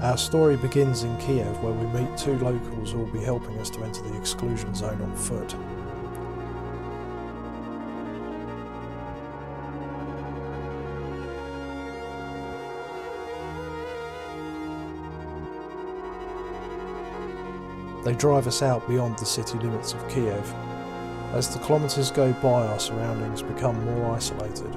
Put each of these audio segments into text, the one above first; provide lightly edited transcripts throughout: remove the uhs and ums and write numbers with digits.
Our story begins in Kiev, where we meet two locals who will be helping us to enter the exclusion zone on foot. They drive us out beyond the city limits of Kiev. As the kilometres go by, our surroundings become more isolated.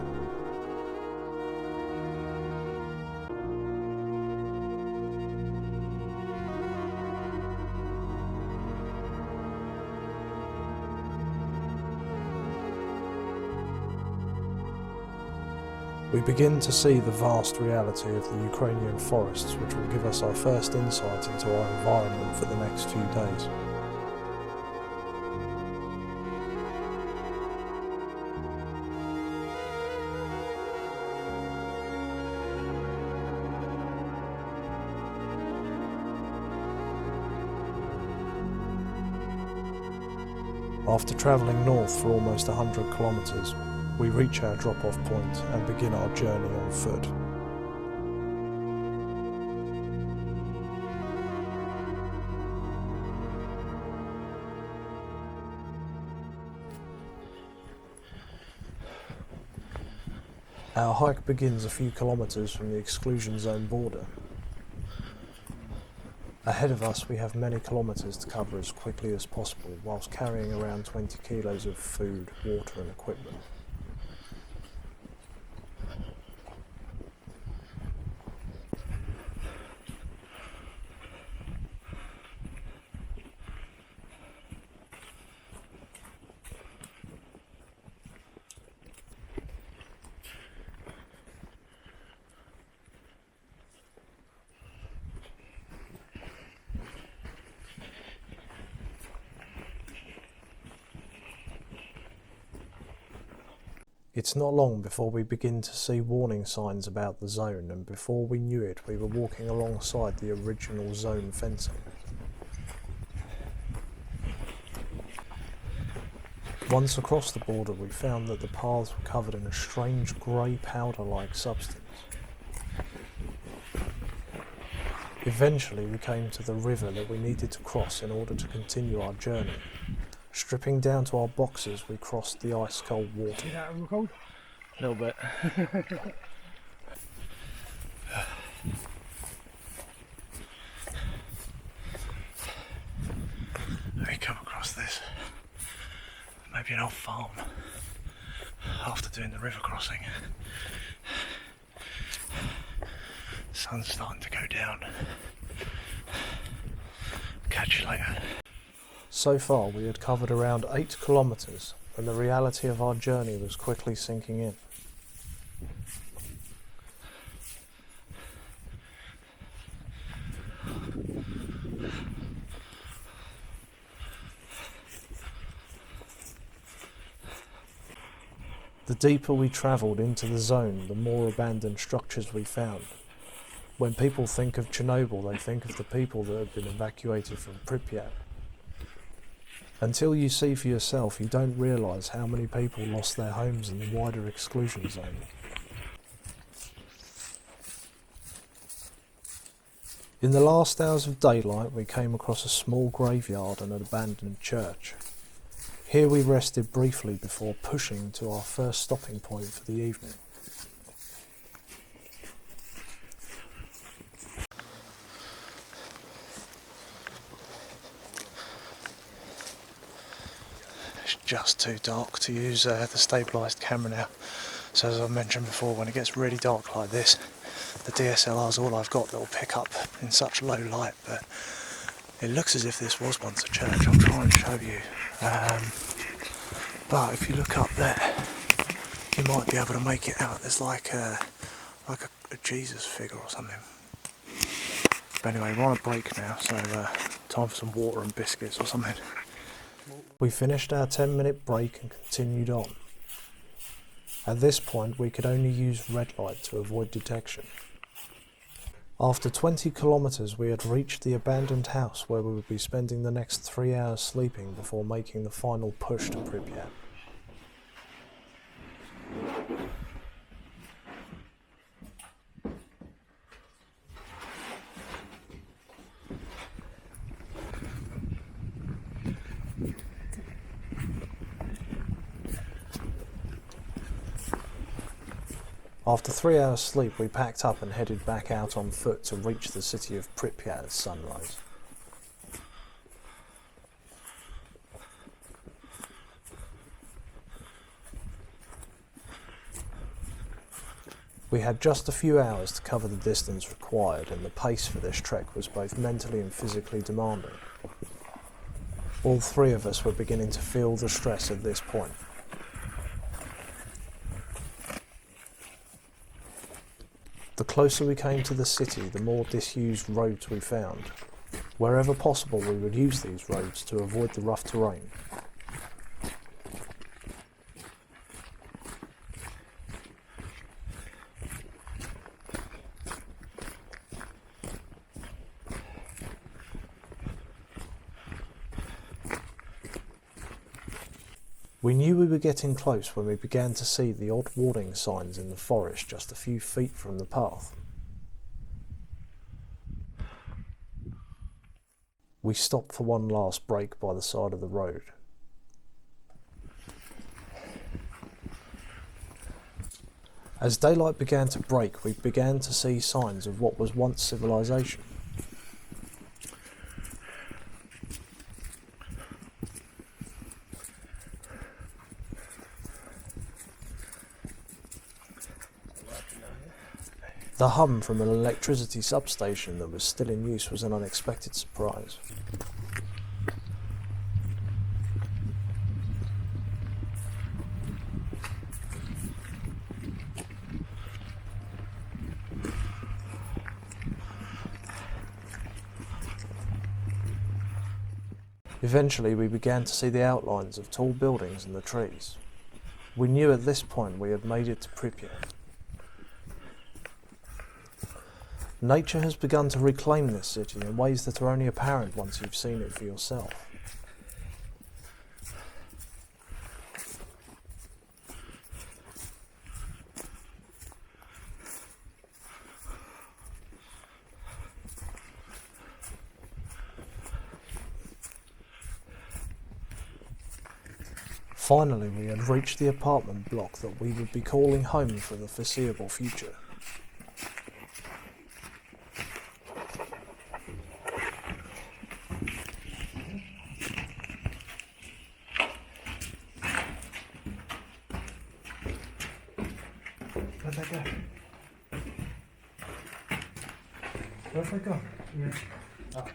We begin to see the vast reality of the Ukrainian forests, which will give us our first insight into our environment for the next few days. After travelling north for almost 100 kilometres, we reach our drop-off point and begin our journey on foot. Our hike begins a few kilometres from the exclusion zone border. Ahead of us we have many kilometres to cover as quickly as possible whilst carrying around 20 kilos of food, water and equipment. It's not long before we begin to see warning signs about the zone, and before we knew it we were walking alongside the original zone fencing. Once across the border we found that the paths were covered in a strange grey powder-like substance. Eventually we came to the river that we needed to cross in order to continue our journey. Stripping down to our boxers, we crossed the ice-cold water. Is that cold? A little bit. We come across this, maybe an old farm, after doing the river crossing. The sun's starting to go down. Catch you later. So far we had covered around 8 kilometres, and the reality of our journey was quickly sinking in. The deeper we travelled into the zone, the more abandoned structures we found. When people think of Chernobyl, they think of the people that have been evacuated from Pripyat. Until you see for yourself, you don't realise how many people lost their homes in the wider exclusion zone. In the last hours of daylight, we came across a small graveyard and an abandoned church. Here we rested briefly before pushing to our first stopping point for the evening. Just too dark to use the stabilised camera now, so as I mentioned before, when it gets really dark like this, the DSLR is all I've got that will pick up in such low light. But it looks as if this was once a church. I'll try and show you, but if you look up there you might be able to make it out. There's like a Jesus figure or something. But anyway, we're on a break now, so time for some water and biscuits or something. We finished our 10-minute break and continued on. At this point we could only use red light to avoid detection. After 20 kilometres we had reached the abandoned house where we would be spending the next 3 hours sleeping before making the final push to Pripyat. After 3 hours sleep, we packed up and headed back out on foot to reach the city of Pripyat at sunrise. We had just a few hours to cover the distance required, and the pace for this trek was both mentally and physically demanding. All three of us were beginning to feel the stress at this point. The closer we came to the city, the more disused roads we found. Wherever possible, we would use these roads to avoid the rough terrain. We knew we were getting close when we began to see the odd warning signs in the forest just a few feet from the path. We stopped for one last break by the side of the road. As daylight began to break, we began to see signs of what was once civilization. The hum from an electricity substation that was still in use was an unexpected surprise. Eventually we began to see the outlines of tall buildings in the trees. We knew at this point we had made it to Pripyat. Nature has begun to reclaim this city in ways that are only apparent once you've seen it for yourself. Finally, we had reached the apartment block that we would be calling home for the foreseeable future. Where'd they go? Where'd they go? Yeah. Oh.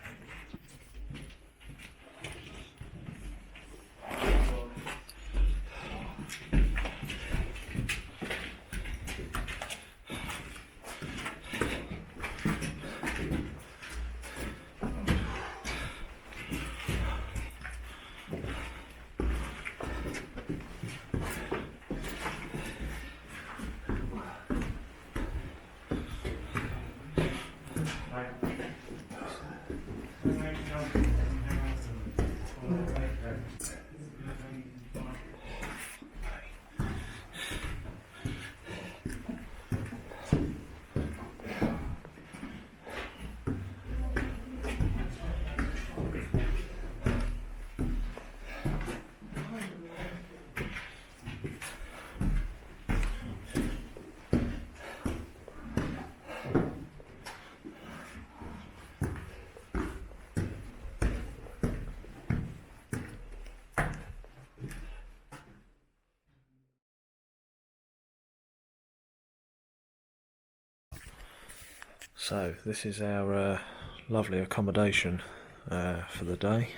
So this is our lovely accommodation for the day.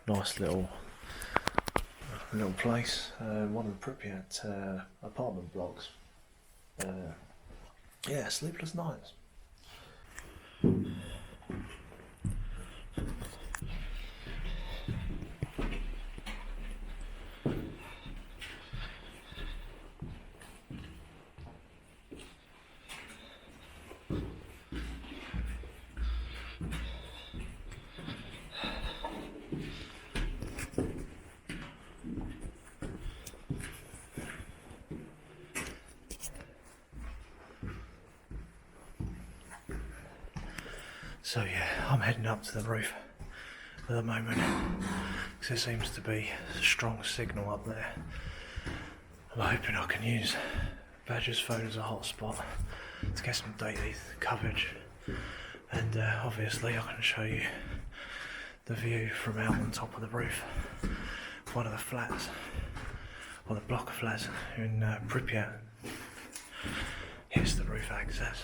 Nice little place. One of the Pripyat apartment blocks. Yeah, sleepless nights. So yeah, I'm heading up to the roof at the moment because there seems to be a strong signal up there. I'm hoping I can use Badger's phone is a hotspot to get some daily coverage, and obviously I can show you the view from out on top of the roof. One of the flats, or the block of flats in Pripyat. Here's the roof access.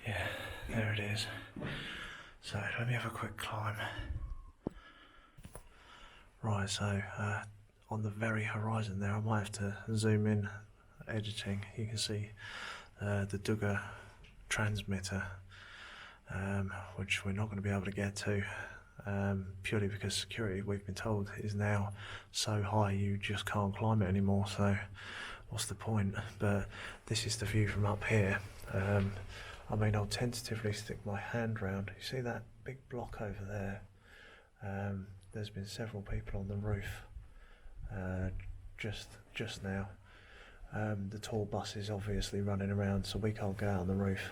Yeah, there it is. So let me have a quick climb. Right, so on the very horizon there, I might have to zoom in editing. You can see the Dugger transmitter, which we're not going to be able to get to, purely because security, we've been told, is now so high you just can't climb it anymore, so what's the point? But this is the view from up here. I mean, I'll tentatively stick my hand round. You see that big block over there? There's been several people on the roof just now. The tour bus is obviously running around, so we can't go out on the roof.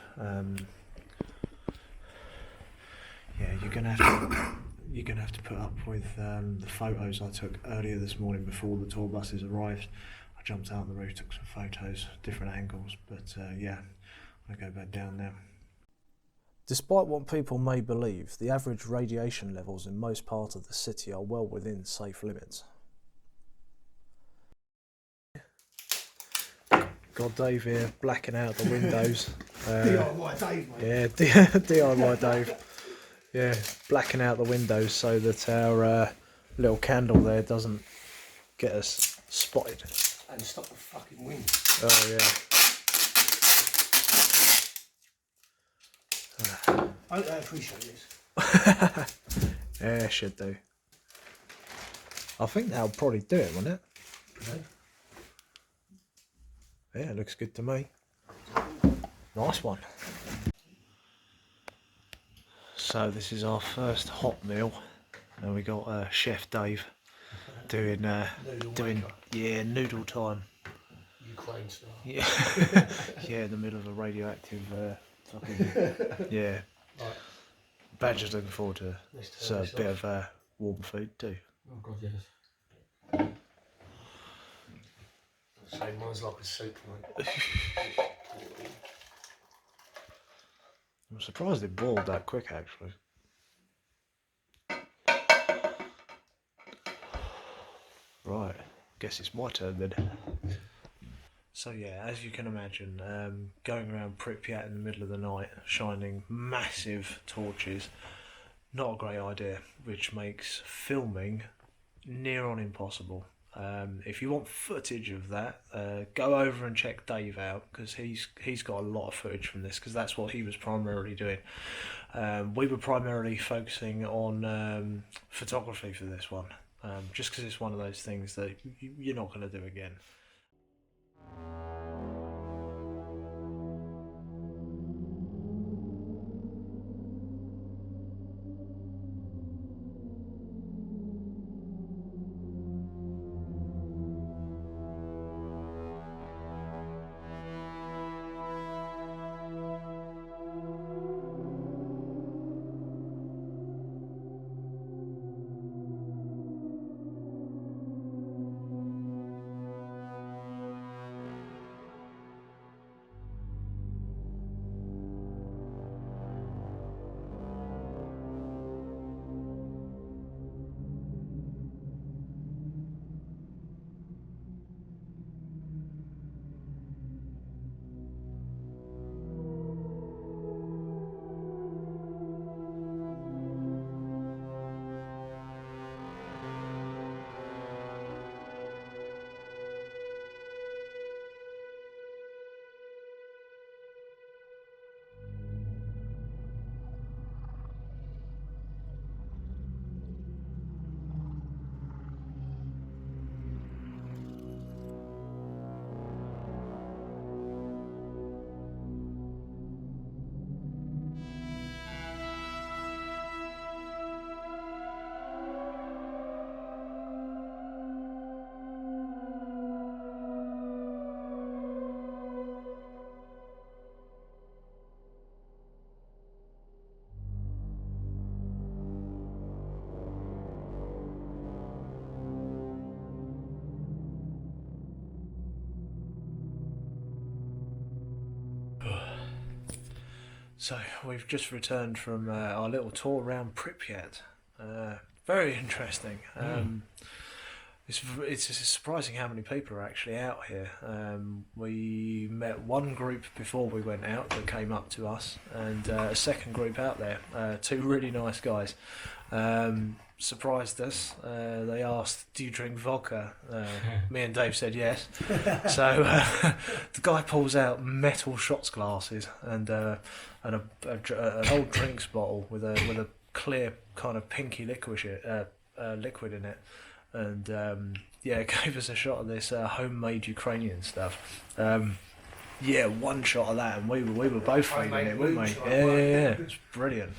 Yeah, you're gonna have to put up with the photos I took earlier this morning before the tour buses arrived. I jumped out on the roof, took some photos, different angles, but yeah, I'm gonna go back down now. Despite what people may believe, the average radiation levels in most parts of the city are well within safe limits. Got Dave here blacking out the windows. DIY Dave, mate. Yeah, DIY Dave. Yeah, blacking out the windows so that our little candle there doesn't get us spotted. And stop the fucking wind. Oh yeah. I appreciate this. Yeah, should do. I think that'll probably do it, won't it? Okay. Yeah, looks good to me. Nice one. So this is our first hot meal, and we got Chef Dave doing noodle time. Ukraine style. Yeah, yeah, in the middle of a radioactive fucking yeah. Right. Badger's looking forward to so a bit of warm food too. Oh god, yes. Say mine's like a soup, mate. I'm surprised it boiled that quick, actually. Right, guess it's my turn then. So yeah, as you can imagine, going around Pripyat in the middle of the night, shining massive torches, not a great idea, which makes filming near on impossible. If you want footage of that, go over and check Dave out, because he's got a lot of footage from this, because that's what he was primarily doing. We were primarily focusing on photography for this one, just because it's one of those things that you're not going to do again. So we've just returned from our little tour around Pripyat. Very interesting. It's surprising how many people are actually out here. We met one group before we went out that came up to us, and a second group out there, two really nice guys. Surprised us. They asked, "Do you drink vodka?" Me and Dave said yes. So the guy pulls out metal shots glasses and an old drinks bottle with a clear kind of pinky liquid in it, and gave us a shot of this homemade Ukrainian stuff. One shot of that, and we were both feeling it, weren't we? Yeah, it's brilliant.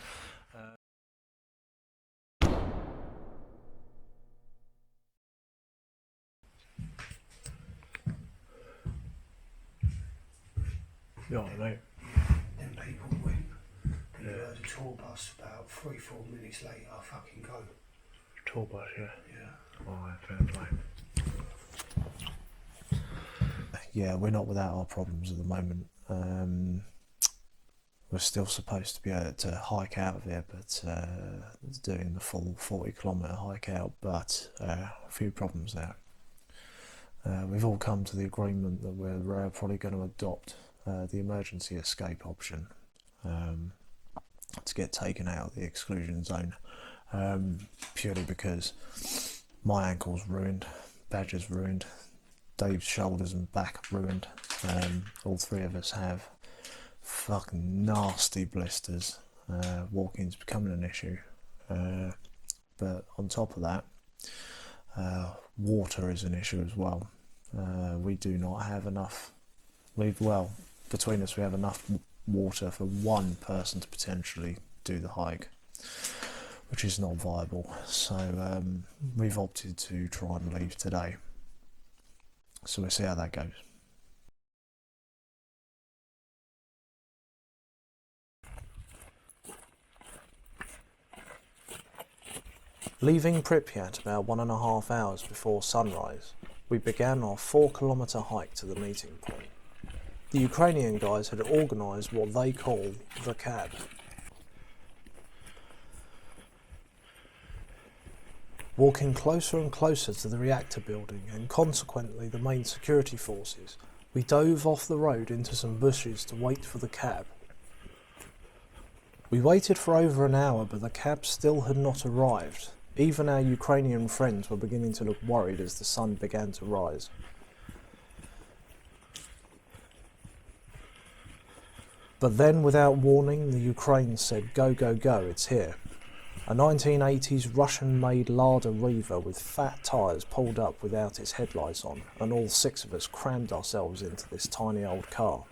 You know what I mean? Then people went. And you heard a tour bus about 3-4 minutes later, fucking go. Tour bus, yeah. Yeah. Alright, fair play. Yeah, we're not without our problems at the moment. We're still supposed to be able to hike out of here, but doing the full 40-kilometre hike out, but a few problems there. We've all come to the agreement that we're probably going to adopt the emergency escape option to get taken out of the exclusion zone, purely because my ankle's ruined, Badger's ruined, Dave's shoulders and back ruined. All three of us have fucking nasty blisters. Walking's becoming an issue, but on top of that, water is an issue as well. We do not have enough. Between us we have enough water for one person to potentially do the hike, which is not viable. So we've opted to try and leave today. So we'll see how that goes. Leaving Pripyat about 1.5 hours before sunrise, we began our 4-kilometre hike to the meeting point. The Ukrainian guys had organised what they call the cab. Walking closer and closer to the reactor building and consequently the main security forces, we dove off the road into some bushes to wait for the cab. We waited for over an hour, but the cab still had not arrived. Even our Ukrainian friends were beginning to look worried as the sun began to rise. But then, without warning, the Ukraine said, "Go, go, go, it's here." A 1980s Russian-made Lada Riva with fat tyres pulled up without its headlights on, and all 6 of us crammed ourselves into this tiny old car.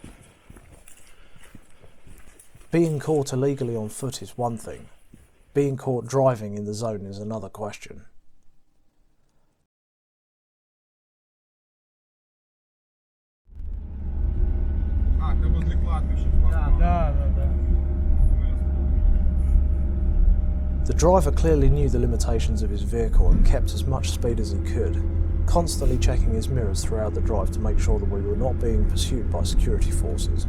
Being caught illegally on foot is one thing. Being caught driving in the zone is another question. The driver clearly knew the limitations of his vehicle and kept as much speed as he could, constantly checking his mirrors throughout the drive to make sure that we were not being pursued by security forces.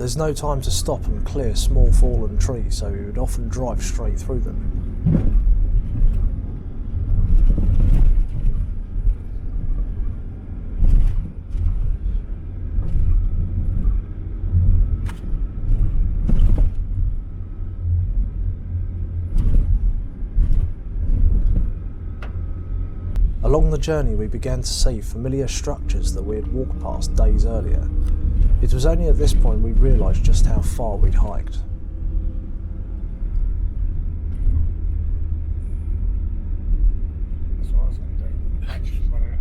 There's no time to stop and clear small fallen trees, so we would often drive straight through them. Along the journey we began to see familiar structures that we had walked past days earlier. It was only at this point we realised just how far we'd hiked. That's what I was going to do. Actually, run out.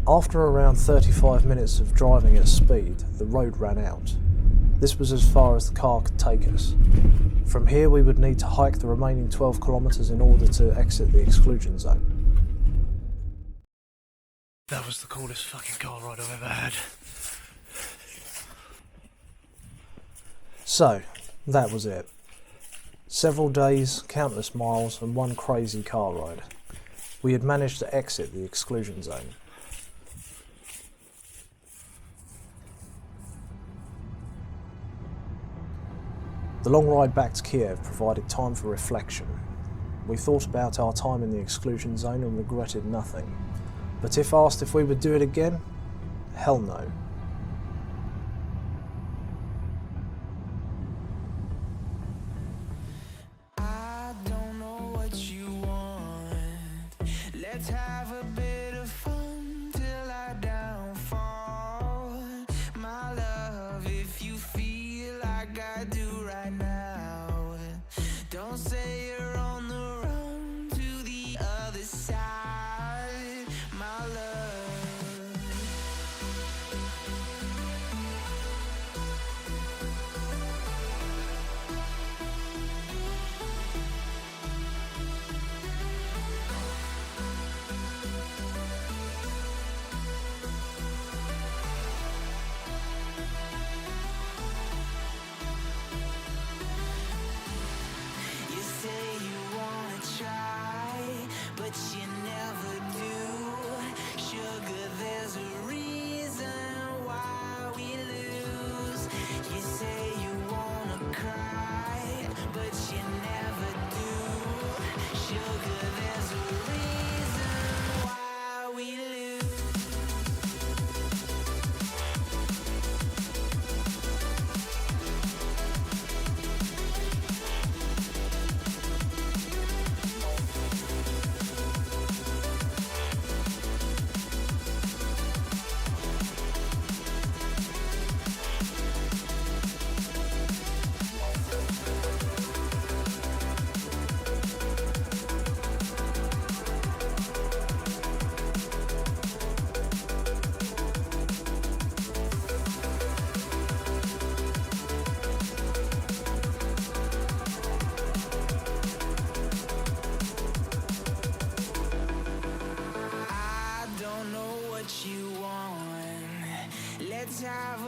After around 35 minutes of driving at speed, the road ran out. This was as far as the car could take us. From here we would need to hike the remaining 12 kilometres in order to exit the exclusion zone. That was the coolest fucking car ride I've ever had. So, that was it. Several days, countless miles and one crazy car ride. We had managed to exit the exclusion zone. The long ride back to Kiev provided time for reflection. We thought about our time in the exclusion zone and regretted nothing. But if asked if we would do it again, hell no. I don't know what you want. Let's have a bit of fun till I downfall. My love, if you feel like I do right now, don't say you're on the run to the other side, my love. You say you wanna try, but you never do. Sugar, there's a reason why we lose. You say you wanna cry, but you never do. Sugar, there's a reason why we lose. I don't know what you want. Let's have